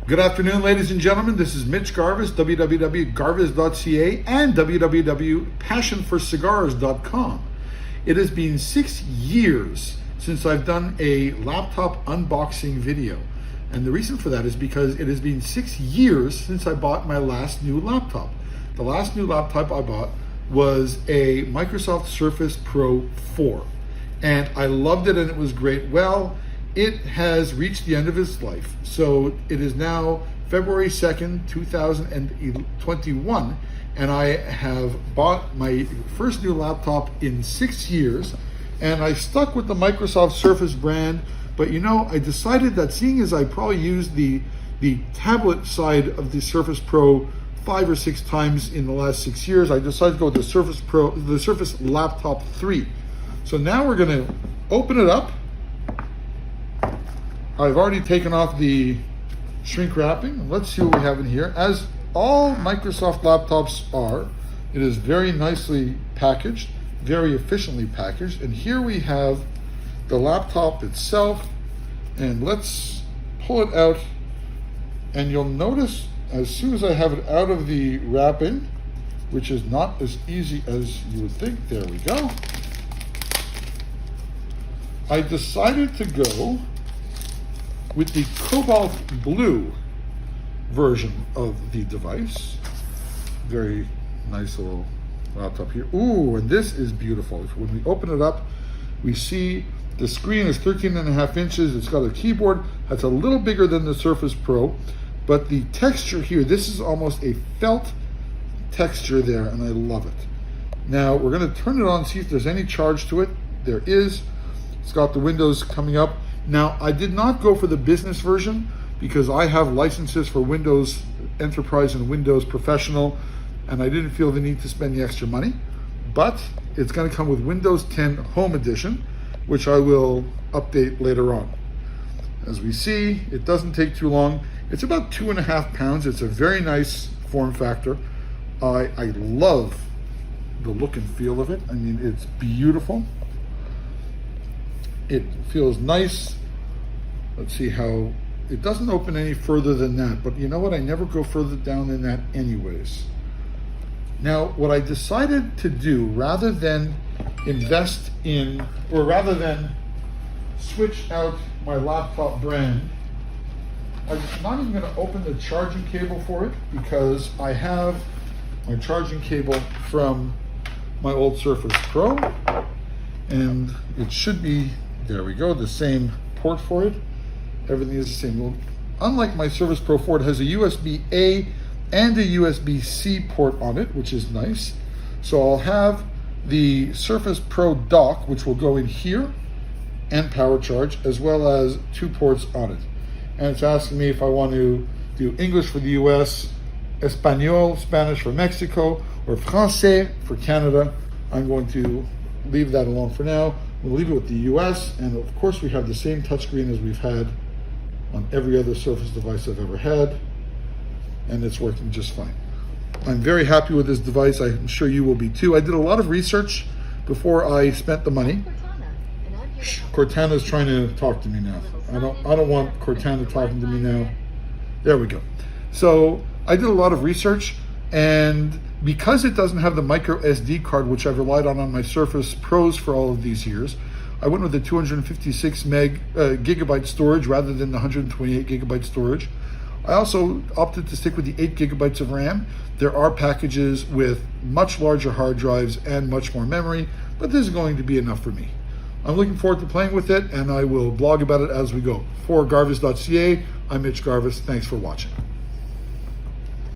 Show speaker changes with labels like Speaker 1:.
Speaker 1: Good afternoon, ladies and gentlemen. This is Mitch Garvis, www.garvis.ca and www.passionforcigars.com. It has been 6 years since I've done a laptop unboxing video. And the reason for that is because it has been 6 years since I bought my last new laptop. The last new laptop I bought was a Microsoft Surface Pro 4. And I loved it and it was great. Well, it has reached the end of its life. So it is now February 2nd, 2021, and I have bought my first new laptop in 6 years, and I stuck with the Microsoft Surface brand, but you know, I decided that seeing as I probably used the tablet side of the Surface Pro 5 or 6 times in the last 6 years, I decided to go with the Surface Laptop 3. So now we're gonna open it up. I've already taken off the shrink wrapping. Let's see what we have in here. As all Microsoft laptops are, it is very nicely packaged, very efficiently packaged. And here we have the laptop itself. And let's pull it out. And you'll notice as soon as I have it out of the wrapping, which is not as easy as you would think, there we go. I decided to go with the cobalt blue version of the device. Very nice little laptop here. Ooh, and this is beautiful. When we open it up, we see the screen is 13.5 inches. It's got a keyboard that's a little bigger than the Surface Pro, but the texture here, this is almost a felt texture there, and I love it. Now, we're gonna turn it on, see if there's any charge to it. There is. It's got the windows coming up. Now, I did not go for the business version because I have licenses for Windows Enterprise and Windows Professional, and I didn't feel the need to spend the extra money. But it's going to come with Windows 10 Home Edition, which I will update later on. As we see, it doesn't take too long. It's about 2.5 pounds. It's a very nice form factor. I love the look and feel of it. I mean, it's beautiful. It feels nice. Let's see how, it doesn't open any further than that, but you know what? I never go further down than that anyways. Now, what I decided to do, rather than invest in, or rather than switch out my laptop brand, I'm not even going to open the charging cable for it because I have my charging cable from my old Surface Pro, and it should be, there we go, the same port for it. Everything is the same. Well, unlike my Surface Pro 4, it has a USB-A and a USB-C port on it, which is nice. So I'll have the Surface Pro dock, which will go in here, and power charge, as well as 2 ports on it. And it's asking me if I want to do English for the US, Espanol, Spanish for Mexico, or Francais for Canada. I'm going to leave that alone for now. We'll leave it with the US, and of course we have the same touchscreen as we've had on every other Surface device I've ever had, and it's working just fine. I'm very happy with this device. I'm sure you will be too. I did a lot of research before I spent the money. Cortana's trying to talk to me now. I don't want Cortana talking to me now. There we go. So I did a lot of research, and because it doesn't have the micro SD card, which I've relied on my Surface Pros for all of these years, I went with the 256 gigabyte storage rather than the 128 gigabyte storage. I also opted to stick with the 8 gigabytes of RAM. There are packages with much larger hard drives and much more memory, but this is going to be enough for me. I'm looking forward to playing with it, and I will blog about it as we go. For Garvis.ca, I'm Mitch Garvis. Thanks for watching.